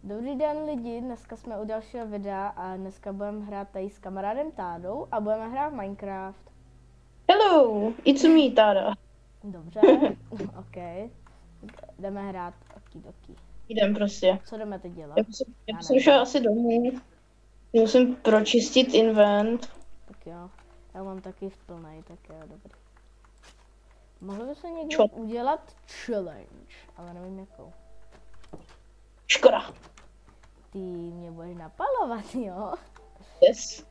Dobrý den lidi, dneska jsme u dalšího videa a dneska budeme hrát tady s kamarádem Tádou a budeme hrát Minecraft. Hello, it's me, Tada. Dobře, ok. Jdeme hrát okidoki. Jdem prostě. Co jdeme teď dělat? Já jsem šel asi domů. Musím pročistit invent. Tak jo, já mám taky v plnej, tak jo, dobrý. Mohli bychom někdy udělat challenge, ale nevím jakou. Škoda. Ty mě budeš napalovat, jo? Yes.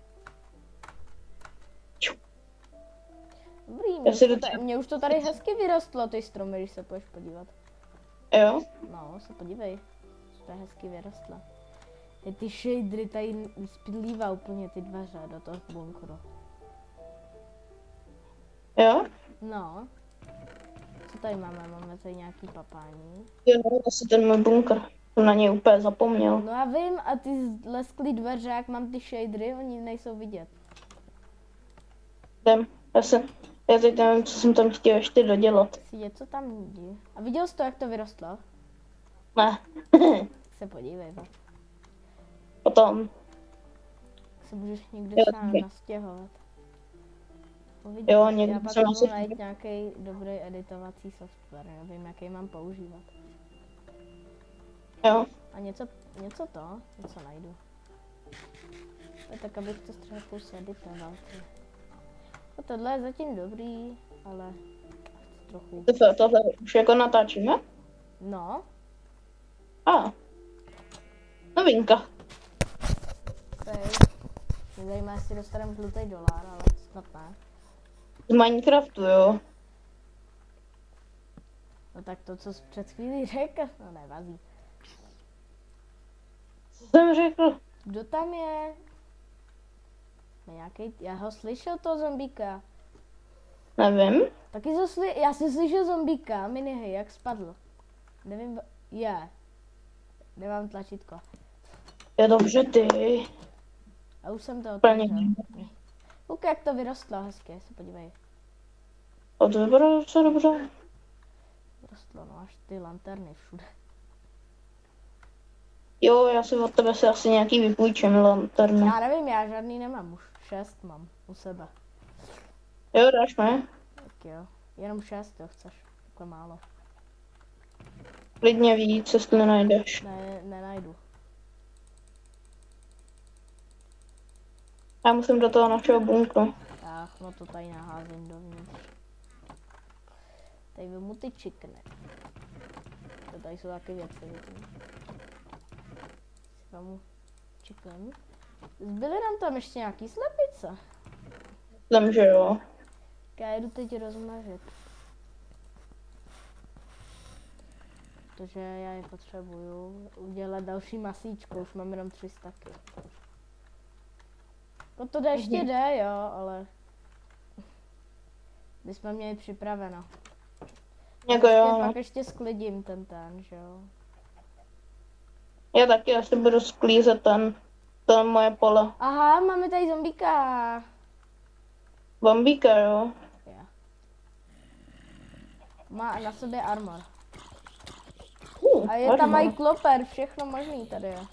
Dobrý, mě už to tady hezky vyrostlo, ty stromy, když se půjdeš podívat. Jo? No, se podívej, to je hezky vyrostlo. Ty shadery tady spilívá úplně ty dveře do toho bunkru. Jo? No. Co tady máme? Máme tady nějaký papání. Jo, asi ten můj bunkr. Jsem na něj úplně zapomněl. No já vím, a ty lesklý dveře, jak mám ty shadery, oni nejsou vidět. Jdem. Já teď nevím, co jsem tam chtěl ještě dodělat. Co tam jde? A viděl jsi to, jak to vyrostlo? Ne. Se podívej, tak. Potom. Se můžeš někdy sám nastěhovat. Uvidíš, Jo, někdy já pak jsem můžu asi... najít nějaký dobrý editovací software, nevím, jaký mám používat. Jo. A něco najdu. Tak abych to třeba plus editoval. No, tohle je zatím dobrý, ale trochu. Tohle už jako natáčíme? No. Novinka. Mě zajímá, jestli dostaneme žlutý dolár, ale snad ne. Z Minecraftu, jo. No tak to, co jsi před chvílí řekl, no nevadí. Co jsem řekl? Kdo tam je? Já ho slyšel, toho zombíka. Nevím. Taky já jsem slyšel zombíka, mini, jak spadl. Nevím, nemám tlačítko. Je dobře, ty. A už jsem to otevřel. Koukej, jak to vyrostlo hezky, se podívej. A to vypadá docela dobře. Vyrostlo, no až ty lanterny všude. Jo, já si od tebe asi nějaký vypůjčím lanterny. Já nevím, já žádný nemám, už 6 mám u sebe. Jo, dáš mi? Tak jo, jenom 6, jo, chceš, takhle málo. Klidně víc, jestli nenajdeš. Ne, nenajdu. Já musím do toho našeho bunkru. Ach, no to tady naházím dovnitř. Tady vemu ty chickeny. To tady jsou taky věci, vidím. Vemu chicken. Zbyly nám tam ještě nějaký slepice. Myslím, že jo. Já jedu teď rozmnožit. Protože já je potřebuju udělat další masíčko, už mám jenom 300 kg. No to ještě jde, jo, ale bychom měli připraveno. Jako jo. Pak ještě sklidím ten, že jo. Já taky asi budu sklízet to moje pole. Aha, máme tady zombíka. Bombíka, jo. Yeah. Má na sobě armor. A je tam i kloper, všechno možný tady je.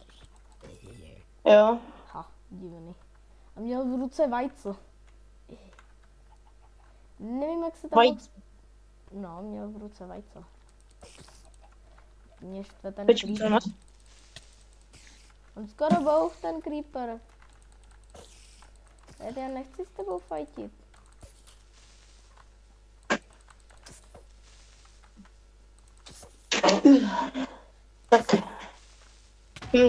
Jo. Ha, divný. A měl v ruce vajco. Nevím, jak se tam... Vajco. No, měl v ruce vajco. Mě štve ten Počkej, creeper. On skoro bouch, ten creeper. Já nechci s tebou fajtit. Tak.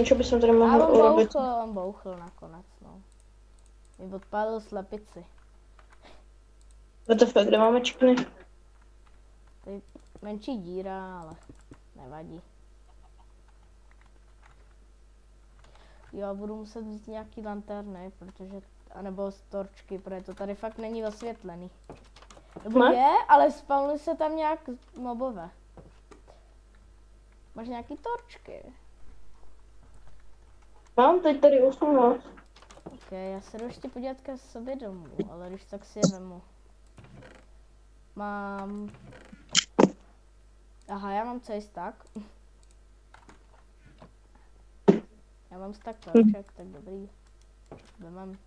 Co bychom tady mohli urobit? On bouchl nakonec, no. Mi odpálil slepici. WTF, kde máme chickeny? Tady menší díra, ale nevadí. Jo, budu muset vzít nějaký lanterny, protože, anebo torčky, protože to tady fakt není osvětlený. Nebo je, ale spalnuly se tam nějak mobové. Máš nějaký torčky? Mám teď tady 18. Ok, já se jdu ještě podívat ke sobě domů, ale když tak si je vemu. Mám... Aha, já mám celý stack. Já mám stack torček, tak dobrý. Mám.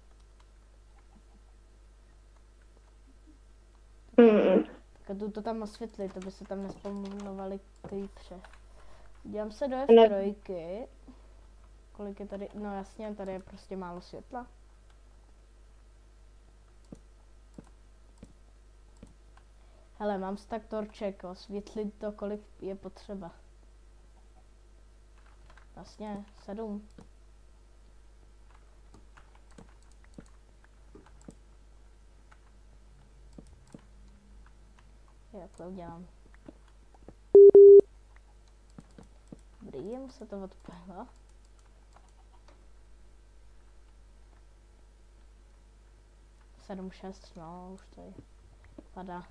Tak jdu to tam osvětlit, aby se tam nespomínovali creepře. Dívám se do F3. Kolik je tady? No jasně, tady je prostě málo světla. Hele, mám stack torček, osvětlit to, kolik je potřeba. Vlastně 7. Jak to udělám? Dobrý, jemu se to odpělo. 7,6, no už to je. Padá.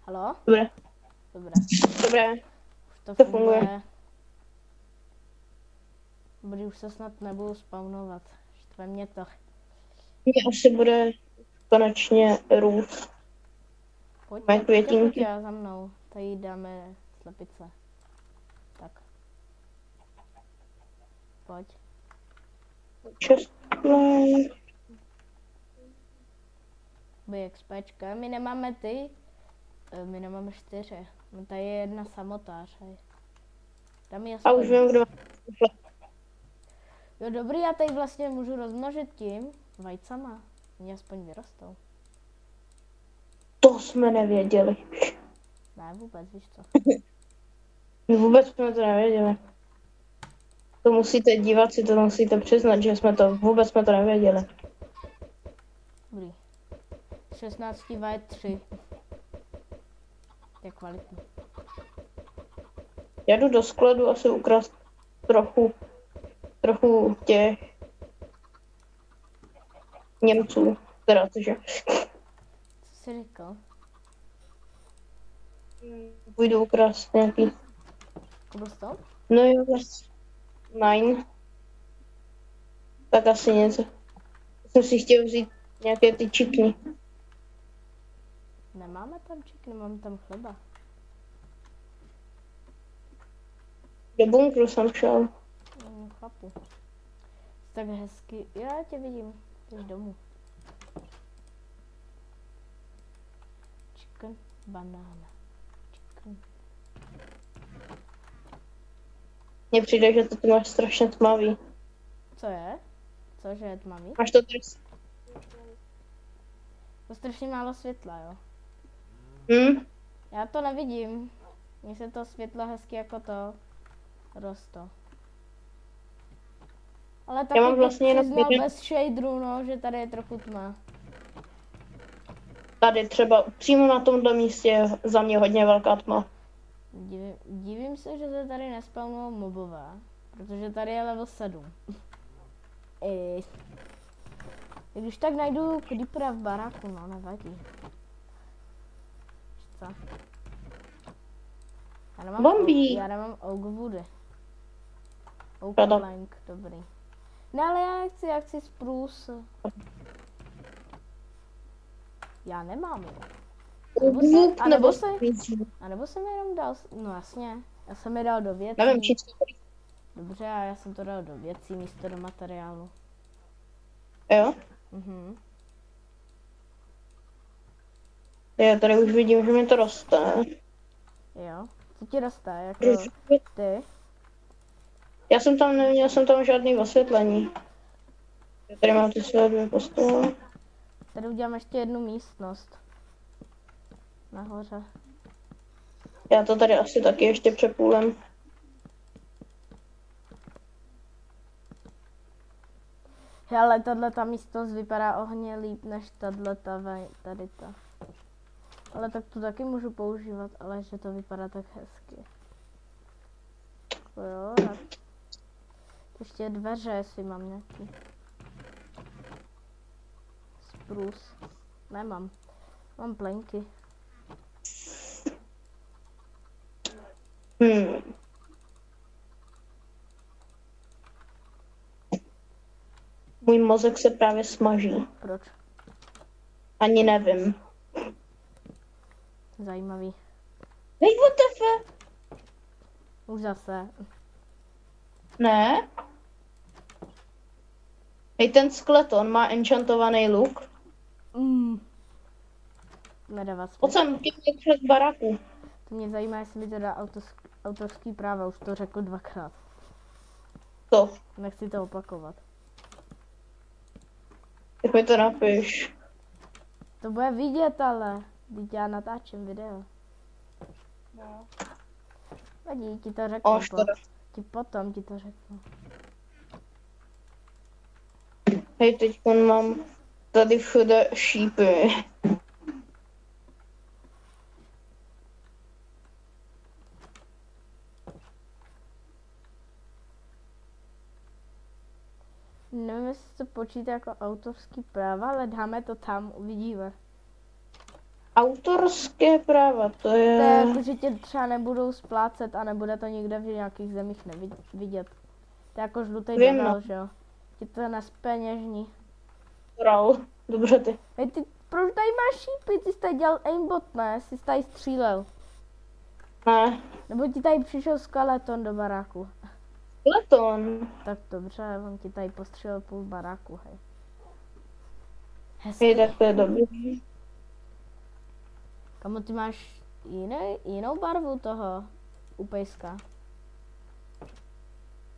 Halo? Dobré. Dobré. Dobré. Už to To funguje. funguje. Dobrý, už se snad nebudu spawnovat. Štve mě to. Mně asi bude konečně růst. Pojď, Moje pojď, květinky. za mnou. Tady dáme slepice. Tak. Pojď. 6. XPčka. My nemáme ty. My nemáme 4. No tady je jedna samotář. Hej. Tam je A už vím, kdo. Jo, dobrý, já tady vlastně můžu rozmnožit tím vajcama. Oni aspoň vyrostou. To jsme nevěděli. Ne, vůbec, víš co. Vůbec jsme to nevěděli. To musíte dívat si, to musíte přiznat, že vůbec jsme to nevěděli. Dobrý. 16 vaje 3. Je kvalitní. Já jdu do skladu asi ukrást trochu těch Němců, teda cože. Co jsi říkal? Půjdu ukrást nějaký. Cobblestone? No jo, vlastně. Nine. Tak asi něco. Jsem si chtěl vzít nějaké ty čikny. Nemáme tam čik, nemáme tam chleba. Do bunkru jsem šel. Chápu. Tak hezky. Já tě vidím. Jdeš domů. Chicken, banána. Chicken. Mně přijde, že to tu máš strašně tmavý. Co je? Cože je tmavý? Máš to tady. To strašně málo světla, jo. Já to nevidím. Mně se to světlo hezky jako to rosto. Ale taky mám vlastně jenom přiznal jeden. bez shaderů, no, že tady je trochu tma. Tady třeba přímo na tomto místě je za mě hodně velká tma. Divím se, že se tady nespawnují mobové, protože tady je level 7. Když tak najdu creepera v baráku, no, nevadí. Co? Bombí. Já nemám oak woody. Oak Pravda. plank, dobrý. No ale já chci spruce. Já nemám, jo. A nebo jsem jenom dal, no jasně, já jsem je dal do věcí. Nevím, či to. Dobře, a já jsem to dal do věcí místo do materiálu. Jo? Já tady už vidím, že mi to roste. Jo, co ti roste, jako ty? Já jsem tam neměl žádný osvětlení. Já tady mám ty své 2 postele. Tady udělám ještě jednu místnost. Nahoře. Já to tady asi taky ještě přepůlem. Ale tato místnost vypadá o hodně líp než tady ta. Ale tak tu taky můžu používat, ale že to vypadá tak hezky. Jo, tak. Ještě dveře, jestli mám nějaký. Spruce. Nemám. Mám plenky. Můj mozek se právě smaží. Proč? Ani nevím. Zajímavý. Hej, what the fuck? Už zase. Ne? Hej, ten skeleton má enchantovaný luk. Nedává smysl. Pojď sem, ty přes baraku. To mě zajímá, jestli mi to dá autorský práva, už to řekl 2krát. To, Nechci to opakovat. tak mi to napiš. To bude vidět, ale teď já natáčím video. No. Vadí, ti to řeknu. O, škoda. Potom ti to řeknu. Hej, teď mám tady všude šípy. Nevím, jestli to počítá jako autorský práva, ale dáme to tam, uvidíme. Autorské práva, to To je je... jako, že tě třeba nebudou splácet a nebude to nikde v nějakých zemích vidět. To je jako žlutý Vím, debel, no. že jo? Ti to nespeněžní. Ral. Dobře ty. Hej, ty, proč tady máš šípy? Ty jsi tady dělal aimbot, ne? Jsi tady střílel. Ne. Nebo ti tady přišel skeleton do baráku. Leton. Tak dobře, on ti tady postřelil půl baráku, hej. Hej, Hezky. tak to je dobrý. Kamo, ty máš jinou barvu toho upejska?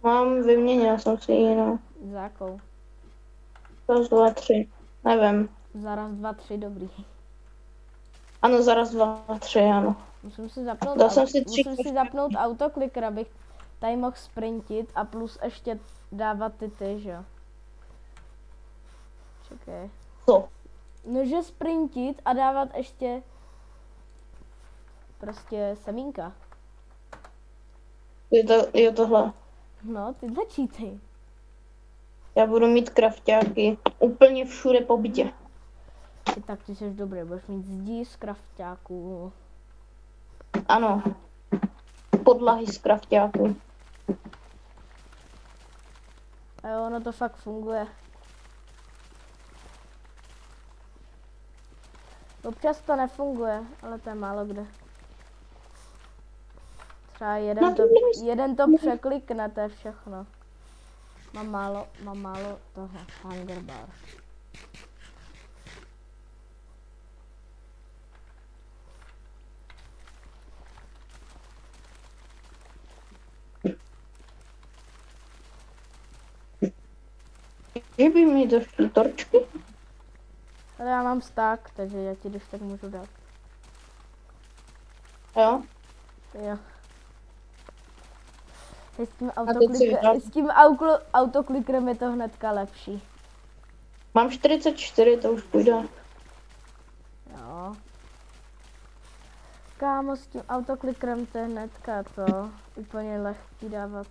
Mám, vyměnil jsem si jinou. Za jakou? Raz, dva, tři. Nevím. Za raz, dva, tři, dobrý. Ano, zaraz dva, tři, ano. Musím si zapnout, Dal jsem si tři musím si zapnout autokliker, abych tady mohl sprintit a plus ještě dávat ty, že jo? Čekaj. Co? No, že sprintit a dávat ještě prostě semínka. Je tohle. No, ty začítej. Já budu mít krafťáky úplně všude po bytě. Tak ty jsi dobrý, budeš mít zdí z krafťáků. Ano. Podlahy z krafťáků. A jo, ono to fakt funguje. Občas to nefunguje, ale to je málo kde. Třeba jeden to překlikne, to je všechno. Mám málo toho hunger bar. Že by mi došly torčky? Ale já mám stack, takže já ti když tak můžu dát. Jo. Jo. Hej, s tím autoklikrem je to hnedka lepší. Mám 44, to už půjde. Jo. Kámo, s tím autoklikrem to je hnedka to úplně lehký dávat.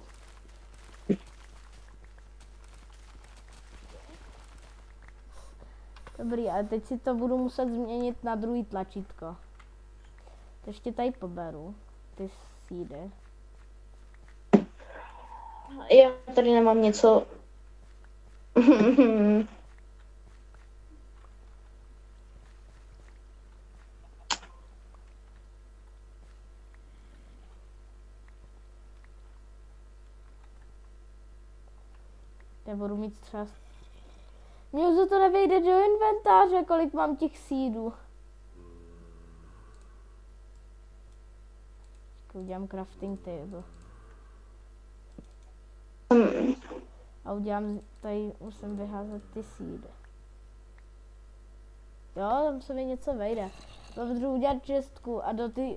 Dobrý, a teď si to budu muset změnit na druhý tlačítko. To ještě tady poberu, ty seedy. Já tady nemám něco. Já budu mít třeba... Mně za to nevejde do inventáře, kolik mám těch seedů. Udělám crafting table. A udělám, tady musím vyházet ty seedy. Jo, tam se mi něco vejde. Potřebuji udělat čistku a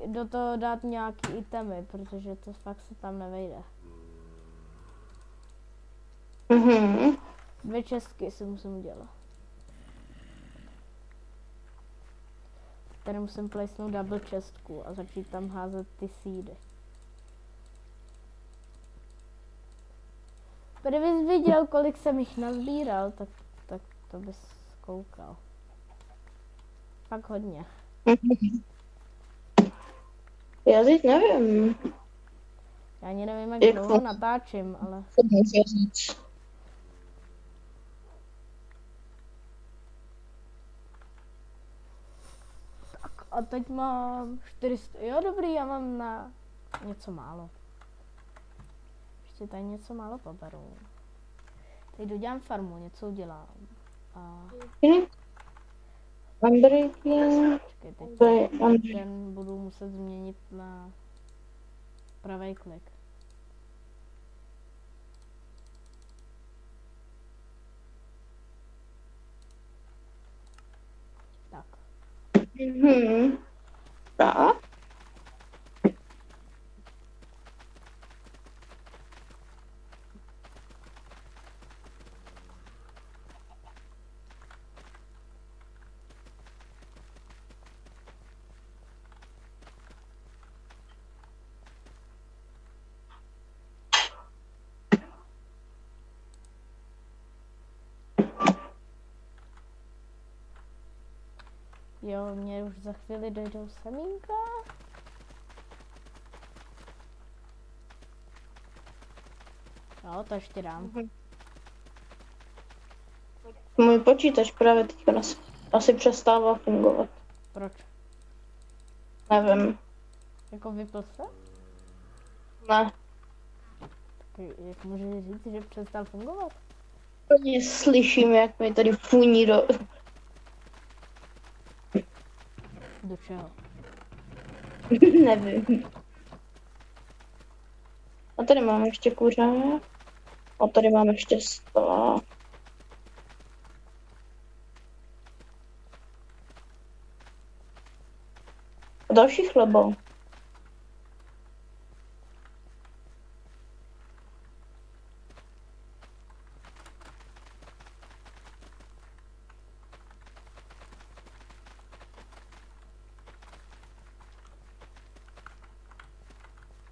do toho dát nějaký itemy, protože to fakt se tam nevejde. Mhm. 2 čestky si musím udělat. Tady musím placenout double čestku a začít tam házet ty seedy. Kdybys viděl, kolik jsem jich nazbíral, tak to bys koukal. Fakt hodně. Já teď nevím. Já ani nevím, jak Jak dlouho to? natáčím, ale... Co můžu říct? A teď mám 400, jo dobrý, já mám na něco málo. Ještě si tady něco málo poberu. Teď jdu dělám farmu, něco udělám. A Unbreaking. čekaj, teď Unbreaking. ten budu muset změnit na pravý klik. Tak. Tak. Jo, mě už za chvíli dojdou semínka. Jo, to ještě dám. Můj počítač právě teďka asi přestává fungovat. Proč? Nevím. Jako vypl se? Ne. Tak jak může říct, že přestal fungovat? Plně slyším, jak mi tady funí do... Do čeho? Nevím. A tady máme ještě kuře. A tady máme ještě 100. A další chleba.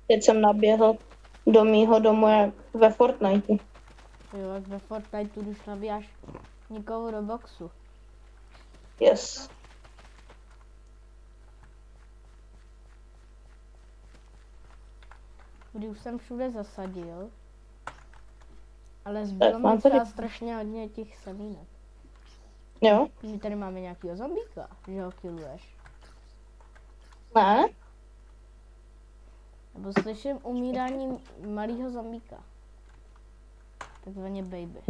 Teď jsem naběhl do mýho domu jak ve Fortniteu. Jo, jak ve Fortniteu, když nabíjáš nikoho do boxu. Yes. Kdy už jsem všude zasadil. Ale zbylo mi mám tady- třeba strašně hodně těch semínek. Jo? My tady máme nějakýho zombíka, že ho killuješ. Ne? Nebo slyším umírání malého zombíka. Takzvaně baby.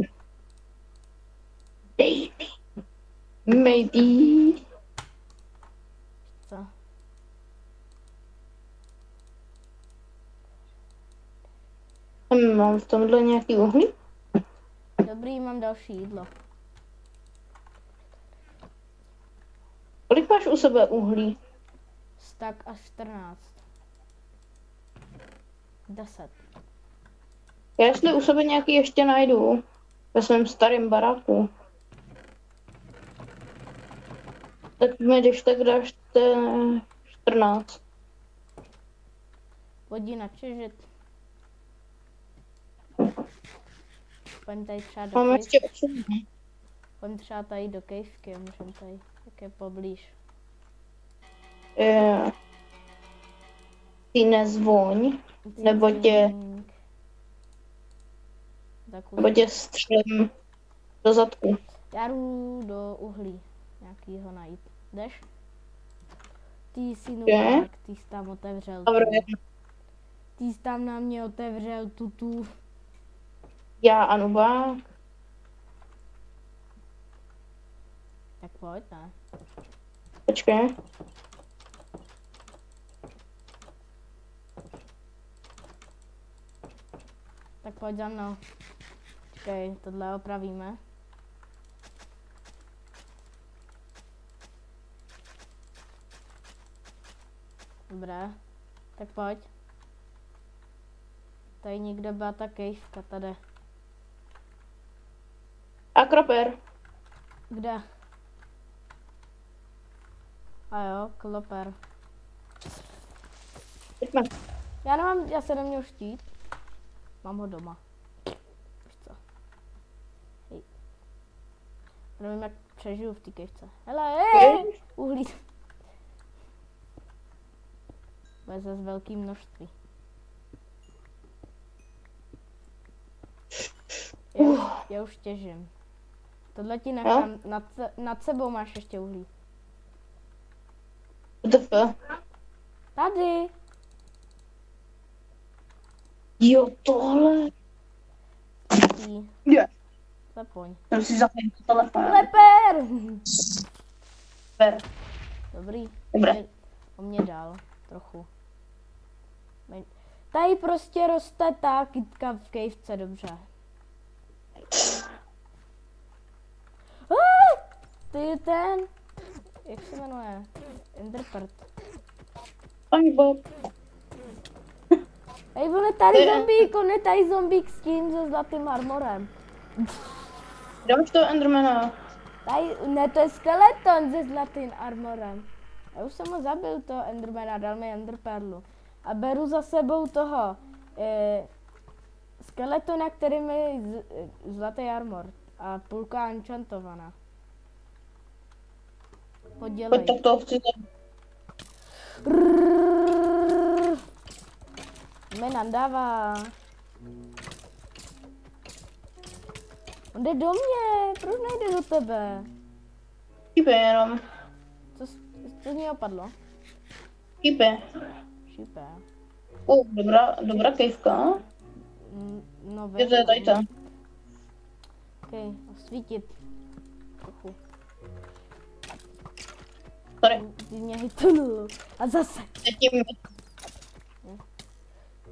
Baby. Maybe. Co? Mám v tomhle nějaký uhlí? Dobrý, mám další jídlo. Kolik máš u sebe uhlí? Stack až 14. 10. Já jestli u sebe nějaký ještě najdu. Ve svém starém baráku. Tak mi když tak dáš 14. Pojď na čežit. Pojď tady třeba do Mám kejvky. ještě 8. Pojď třeba tady do kejvky, můžem tady, jak je poblíž. Ty nezvoň, nebo tě střelím do zadku. Já jdu do uhlí nějakýho najít. Jdeš? Ty jsi nubák, ty jsi tam otevřel. Ty jsi tam na mě otevřel tutu. Já a nubák. Tak pojď, ne? Počkej. Tak pojď za mnou. Počkej, tohle opravíme. Dobré, tak pojď. Tady někde byla ta kejvka, tady. A kroper. Kde? A jo, kloper. Pojďme. Já nemám, já se neměl štít. Mám ho doma. Víš co? Hej. Já nevím, jak přežiju v té kejvce. Hele, uhlí. Bude zase velký množství. Já už těžím. Tohle ti nechám, nad sebou máš ještě uhlí. WTF? Tady. Jo, tohle. Ty, Je. zapoň. Jsem si zapojil telefon. Leper! Super. Dobrý. Dobré. On mě dal trochu. Tady prostě roste ta kytka v kejvce, dobře. Ty ten, jak se jmenuje? Enderpert. Pani Bob. Hej, on je tady zombík s tím, se zlatým armorem. Dáš to Endermana? Tady, ne, to je skeleton se zlatým armorem. Já už jsem ho zabil, to Endermana, dal mi Enderperlu. A beru za sebou toho skeletona, který mi zlatý armor. A půlka enchantovaná. Podělej. Pojď, tak to chci zabít. Mě nandává. On jde do mě, proč nejde do tebe? Šípe jenom. Co z něj opadlo? Šípe. Šípe. Dobrá kejvka. No Je to tady ta. Okej, osvítit. Trochu. Sorry. Ty mě hitnul. A zase. Zatím.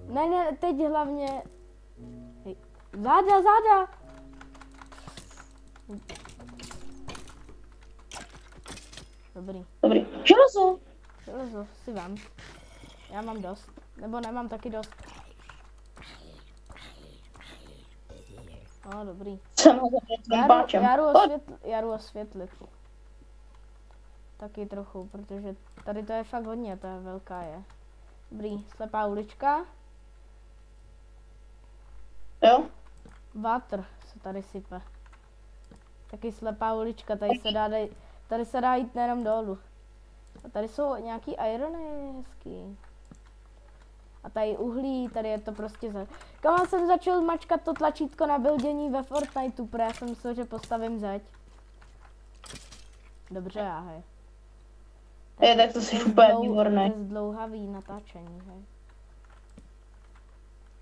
Ne, teď hlavně. Hej. Záda. Dobrý. Železo si vem. Já mám dost. Nebo nemám taky dost. No, dobrý. Jsem ho zabral trompáčem. Já jdu osvětlit. Taky trochu, protože tady to je fakt hodně, to je velká je. Dobrý, slepá ulička. Jo? Water se tady sype. Taky slepá ulička, tady se dá jít nejenom dolů. A tady jsou nějaký irony, hezký. A tady uhlí, tady je to prostě za... Kam jsem začal mačkat to tlačítko na buildění ve Fortniteu, protože já jsem myslel, že postavím zeď. Dobře, já, hej. Tak to jsi úplně výborný. To je zdlouhavý natáčení, hej.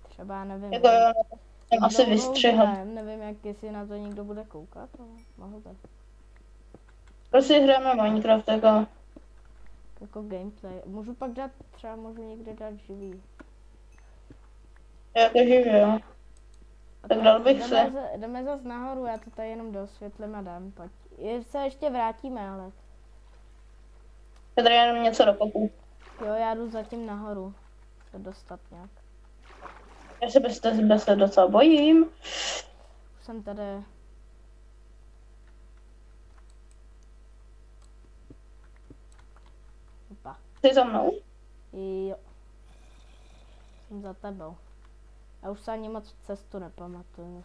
Třeba nevím. Jako jo, jsem asi vystřihl. Nevím, jak jestli na to někdo bude koukat, ale mohl by. Prostě hrajeme Minecraft Jako gameplay. Můžu pak dát, třeba můžu někde dát živý. Já to živě, jo. Tak dal bych se. Jdeme zas nahoru, já to tady jenom dosvětlím a dám, pojď. Se ještě vrátíme, ale. Já tady jenom něco dokopu. Jo, já jdu zatím nahoru. Se dostat nějak. Já se bez tebe docela bojím. Už jsem tady. Opa. Jsi za mnou? Jo. Jsem za tebou. Já už se ani moc cestu nepamatuju.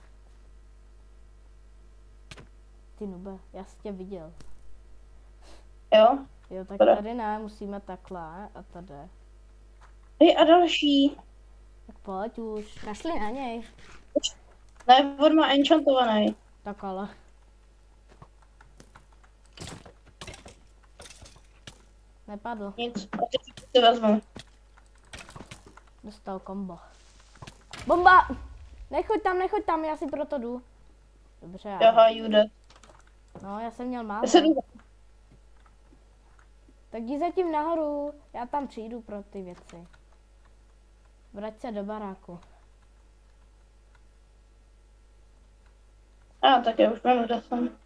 Ty nube, já jsi tě viděl. Jo? Jo, tak tady ne, musíme takhle a tady. Hej, a další. Tak pojď už, našli na něj. Ne, on má enchantovaný. Tak ale. Nepadl. Nic, a teď si vezmu. Dostal kombo. Bomba! Nechoď tam, já si proto jdu. Dobře. Jaha, Jude. No, já jsem měl málo. Já se jdu. Tak jdi zatím nahoru, já tam přijdu pro ty věci. Vrať se do baráku. Tak já už vím, kde jsem.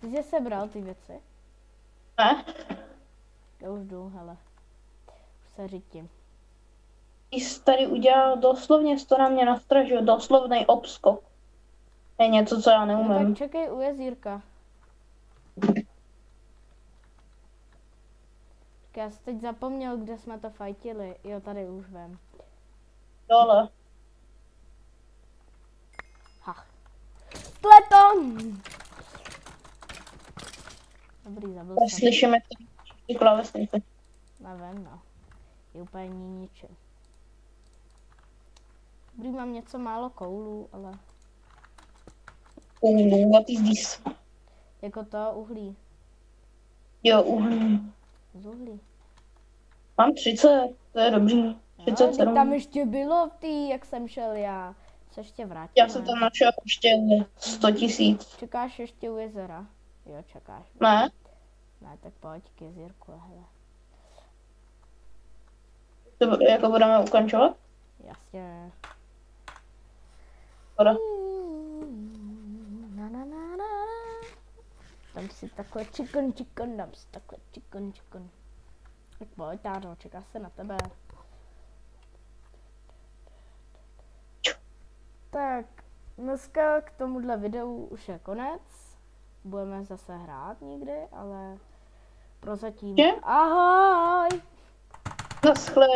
Ty jsi sebral ty věci? Ne? Já už jdu, hele. Už se řítím. Jsi tady udělal doslovně, to na mě nastražil, doslovnej obskok. Je něco, co já neumím. No tak čekej u jezírka. Já jsem teď zapomněl, kde jsme to fajtili. Jo, tady už vím. Dole. Ha. Skeleton! Dobrý, zabil jsem. Slyšíme ty klávesnice. Nevím, no. Je úplně ničem. Dobrý, mám něco málo koulů, ale... What is this? Jako to uhlí. Jo, uhlí. Z uhlí. Mám 30, to je dobrý. Jo, 37. Tam ještě bylo v té, jak jsem šel já. Se ještě vrátím. Já jsem tam našel ještě 100 000. Čekáš ještě u jezera? Jo, čekáš. Ne? Ne, tak pojď k jezírku, hele. To jako budeme ukončovat? Jasně. Voda. Na, na, na, na, na. Dám si takhle chicken, dám si takhle chicken. Tak pojď, Táno, čeká se na tebe. Tak, dneska k tomuhle videu už je konec. Budeme zase hrát někdy, ale prozatím. Je? Ahoj! Naschle.